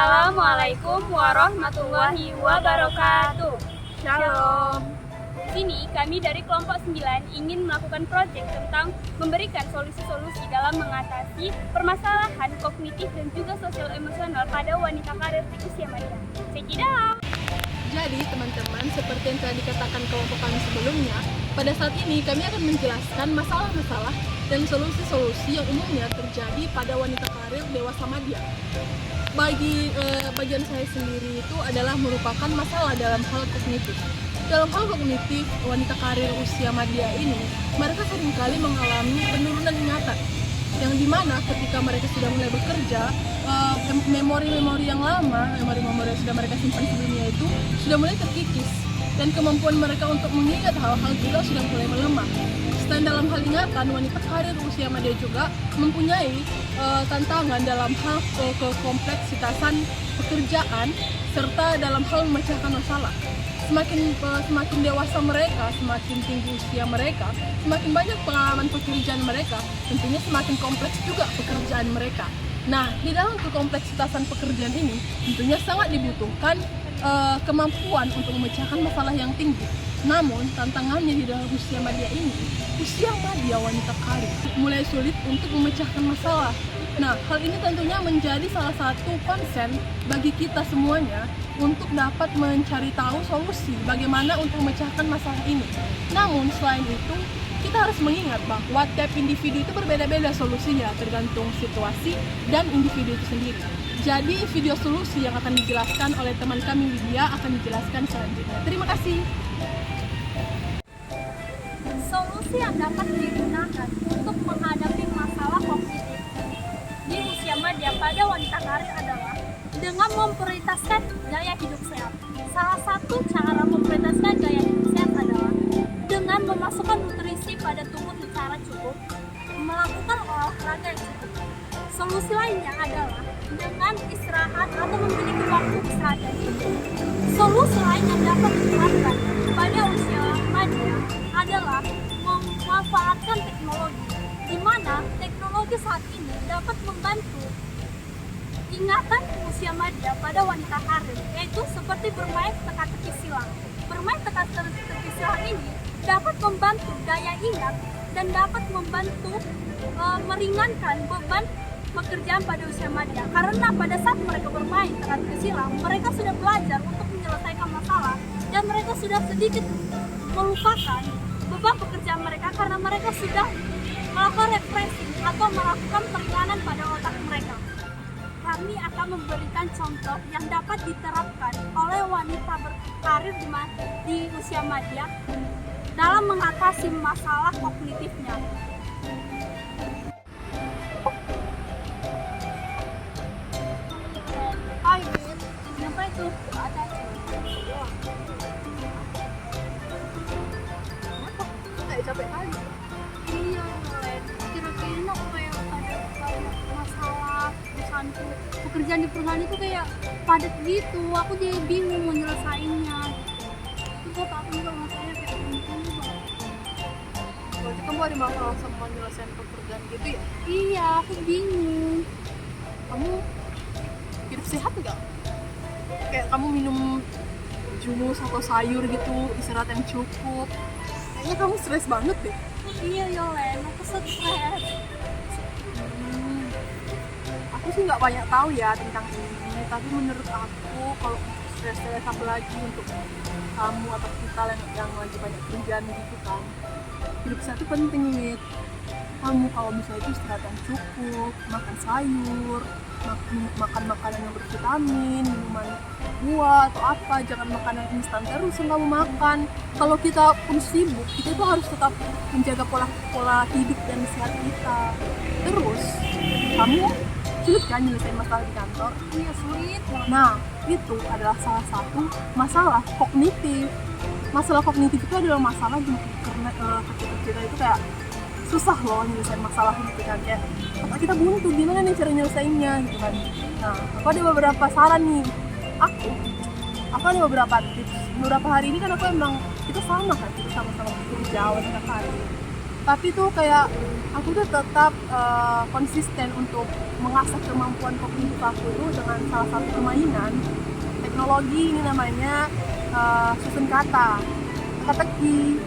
Assalamualaikum warahmatullahi wabarakatuh. Shalom. Sini kami dari kelompok 9 ingin melakukan proyek tentang memberikan solusi-solusi dalam mengatasi permasalahan kognitif dan juga sosial emosional pada wanita karir di usia muda. Check it out. Jadi teman-teman, seperti yang telah dikatakan kelompok kami sebelumnya, pada saat ini kami akan menjelaskan masalah-masalah dan solusi-solusi yang umumnya terjadi pada wanita karir dewasa madya. Bagian saya sendiri itu adalah merupakan masalah dalam hal kognitif. Dalam hal kognitif, wanita karir usia madya ini, mereka seringkali mengalami penurunan ingatan, yang dimana ketika mereka sudah mulai bekerja, memori-memori yang lama, memori-memori yang sudah mereka simpan sebelumnya itu sudah mulai terkikis, dan kemampuan mereka untuk mengingat hal-hal juga sudah mulai melemah. Selain dalam hal ingatan, wanita karir usia madya juga mempunyai tantangan dalam hal kekompleksitasan pekerjaan serta dalam hal memecahkan masalah. Semakin dewasa mereka, semakin tinggi usia mereka, semakin banyak pengalaman pekerjaan mereka, tentunya semakin kompleks juga pekerjaan mereka. Nah, di dalam kekompleksitasan pekerjaan ini tentunya sangat dibutuhkan kemampuan untuk memecahkan masalah yang tinggi. Namun, tantangannya di dalam usia madya ini, usia madya wanita karir mulai sulit untuk memecahkan masalah. Nah, hal ini tentunya menjadi salah satu konsen bagi kita semuanya untuk dapat mencari tahu solusi bagaimana untuk memecahkan masalah ini. Namun, selain itu, kita harus mengingat bahwa tiap individu itu berbeda-beda solusinya tergantung situasi dan individu itu sendiri. Jadi, video solusi yang akan dijelaskan oleh teman kami Widya akan dijelaskan selanjutnya. Terima kasih. Solusi yang dapat digunakan untuk menghadapi masalah kognitif di usia madya pada wanita karir adalah dengan memprioritaskan gaya hidup sehat. Salah satu cara memprioritaskan gaya hidup sehat adalah dengan memasukkan nutrisi pada tubuh secara cukup, melakukan olahraga yang cukup. Solusi lainnya adalah dengan istirahat atau memiliki waktu istirahat yang cukup. Solusi lain yang dapat diterapkan pada usia madya adalah memanfaatkan teknologi, di mana teknologi saat ini dapat membantu ingatan usia madya pada wanita karir, yaitu seperti bermain teka-teki silang. Bermain teka-teki silang ini dapat membantu daya ingat dan dapat membantu meringankan beban pekerjaan pada usia madya. Karena pada saat mereka bermain teka-teki silang, mereka sudah belajar untuk menyelesaikan masalah dan mereka sudah sedikit melupakan beban pekerjaan mereka karena mereka sudah melakukan refreshing atau melakukan peringanan pada otak mereka. Kami akan memberikan contoh yang dapat diterapkan oleh wanita berkarir di usia madya dalam mengatasi masalah kognitifnya. Hai, Bin. Kenapa itu? Ada. Capek kali. Iya, Len. Kira-kira kayak ada masalah pekerjaan di perusahaan itu kayak padat gitu. Aku jadi bingung mau nyelesainnya. Terus aku juga masalahnya kayak penting banget. Berarti kamu ada masalah sama menyelesaikan pekerjaan gitu ya? Iya, aku bingung. Kamu hidup sehat nggak? Kayak kamu minum jus atau sayur gitu, istirahat yang cukup. Kayaknya kamu stres banget deh. Iya, Yolen, aku stres. Aku sih nggak banyak tahu ya tentang ini, tapi menurut aku kalau stres apalagi untuk kamu atau kita yang lagi banyak kerjaan gitu kan, hidup sehat itu penting nih. Kamu kalau misalnya itu istirahat yang cukup, makan sayur, makan makanan yang bervitamin, minuman buah atau apa, jangan makanan instan terus yang kamu makan. Kalau kita pun sibuk, kita itu harus tetap menjaga pola hidup dan sehat kita. Terus, kamu sulit kan nyelesain masalah di kantor? Iya, sulit banget. Nah, itu adalah salah satu masalah kognitif. Masalah kognitif itu adalah masalah karena kita itu kayak susah loh nyelesain masalah gitu kan, kayak otak kita buntu, gimana nih cara nyelesainnya gitu kan. Nah, aku ada beberapa saran nih. Aku ada beberapa tips. Beberapa hari ini kan aku emang kita sama-sama bekerja wanita karir, tapi tuh kayak aku tuh tetap konsisten untuk mengasah kemampuan kognitif aku tuh dengan salah satu permainan teknologi. Ini namanya susun kata, teka-teki.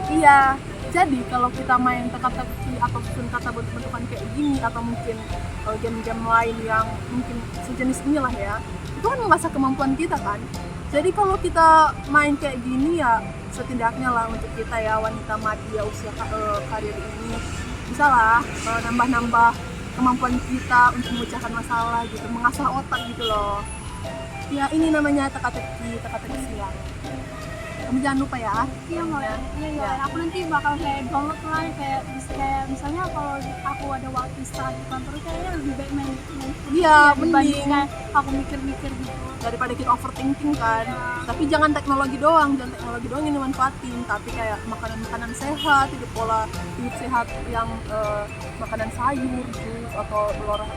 Iya, jadi kalau kita main teka-teki atau susun kata bentuk-bentukan kayak gini, atau mungkin game-game lain yang mungkin sejenis inilah ya, itu kan mengasah kemampuan kita kan. Jadi kalau kita main kayak gini ya setidaknya lah untuk kita ya wanita madya usia karir ini bisa lah nambah-nambah kemampuan kita untuk memecahkan masalah gitu, mengasah otak gitu loh. Ya ini namanya teka-teki siang. Kamu jangan lupa ya. Iya nggak ya? Iya. Aku nanti bakal kayak download lah, kayak misalnya kalau aku ada waktu istirahat di kantor kayaknya lebih baik main Iya, dibanding mending kayak aku mikir-mikir gitu. daripada kita overthinking kan. Tapi jangan teknologi doang yang dimanfaatin, tapi kayak makanan sehat, hidup sehat yang makanan sayur, jus atau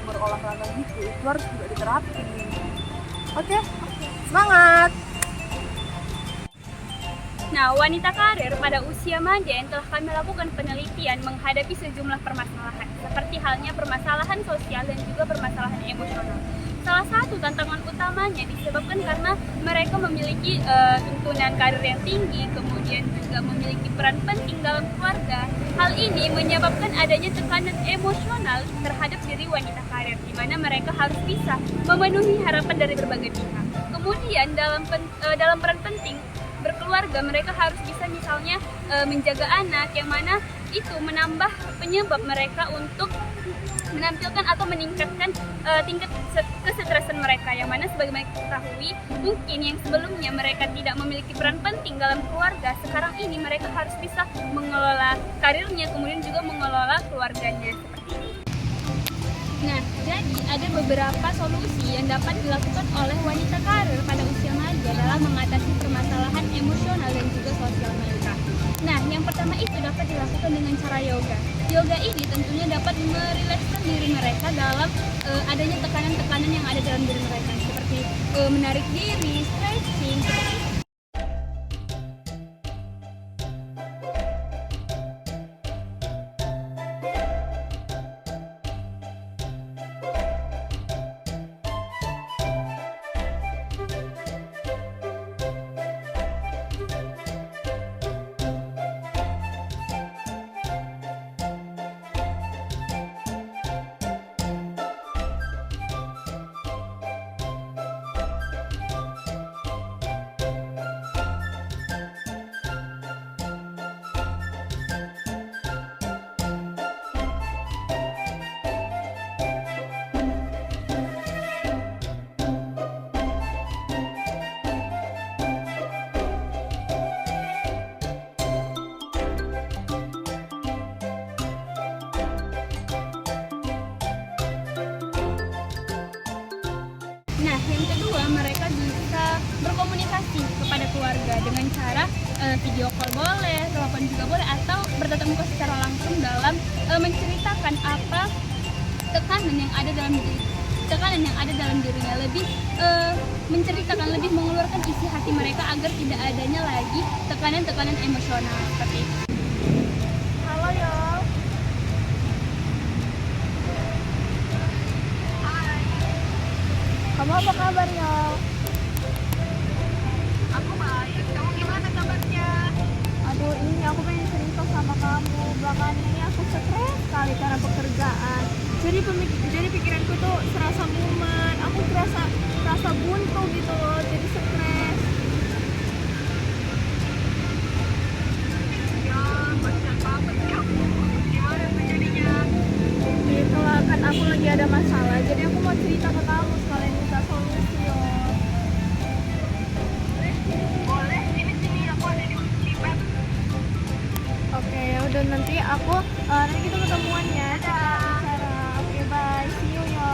berolahraga gitu, itu harus juga diterapin. Oke, semangat. Nah, wanita karir pada usia madya yang telah kami lakukan penelitian menghadapi sejumlah permasalahan, seperti halnya permasalahan sosial dan juga permasalahan emosional. Salah satu tantangan utamanya disebabkan karena mereka memiliki tuntunan karir yang tinggi, kemudian juga memiliki peran penting dalam keluarga. Hal ini menyebabkan adanya tekanan emosional terhadap diri wanita karir, di mana mereka harus bisa memenuhi harapan dari berbagai pihak. Kemudian dalam peran penting berkeluarga, mereka harus bisa misalnya menjaga anak, yang mana itu menambah penyebab mereka untuk menampilkan atau meningkatkan tingkat kesetresan mereka, yang mana sebagaimana kita ketahui mungkin yang sebelumnya mereka tidak memiliki peran penting dalam keluarga, sekarang ini mereka harus bisa mengelola karirnya, kemudian juga mengelola keluarganya seperti ini. Nah, jadi ada beberapa solusi yang dapat dilakukan oleh wanita karir pada usia madya dalam mengatasi permasalahan emosional dan juga sosial mereka. Nah, yang pertama itu dapat dilakukan dengan cara yoga. Yoga ini tentunya dapat merilekskan diri mereka dalam adanya tekanan-tekanan yang ada dalam diri mereka, seperti menarik diri, stretching, seperti itu. Nah, yang kedua, mereka bisa berkomunikasi kepada keluarga dengan cara video call boleh, telepon juga boleh, atau bertatap muka secara langsung dalam menceritakan apa tekanan yang ada dalam dirinya, lebih menceritakan, lebih mengeluarkan isi hati mereka agar tidak adanya lagi tekanan-tekanan emosional seperti itu. Halo yo. Kamu apa kabarnya? Aku baik, kamu gimana kabarnya? Aduh, ini aku pengen cerita sama kamu. Belakangan ini aku stres sekali karena pekerjaan. Jadi pikiranku tuh serasa mumet. Aku serasa buntu gitu loh. Jadi stres. Ya, kasihan banget ya. Gimana tuh jadinya? Itulah kan aku lagi ada masalah. Jadi aku mau cerita ke kamu sekalian minta solusi yo. Boleh, sini aku ada di Unpad. Oke, udah nanti kita ketemuan ya. Oke, bye. See you yo.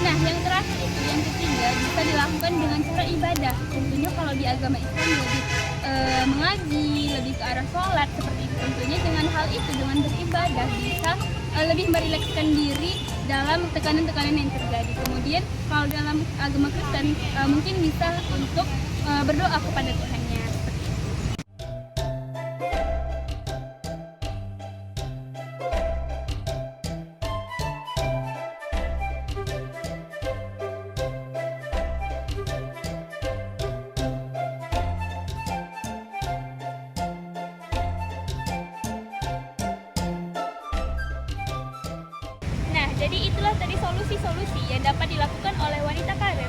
Nah, yang terakhir itu, yang ketiga, bisa dilakukan dengan cara ibadah. Tentunya kalau di agama Islam lebih mengaji, lebih ke arah sholat seperti itu. Tentunya dengan hal itu, dengan beribadah bisa lebih merilekskan diri dalam tekanan-tekanan yang terjadi. Kemudian kalau dalam agama Kristen mungkin bisa untuk berdoa kepada Tuhannya. Jadi itulah tadi solusi-solusi yang dapat dilakukan oleh wanita karir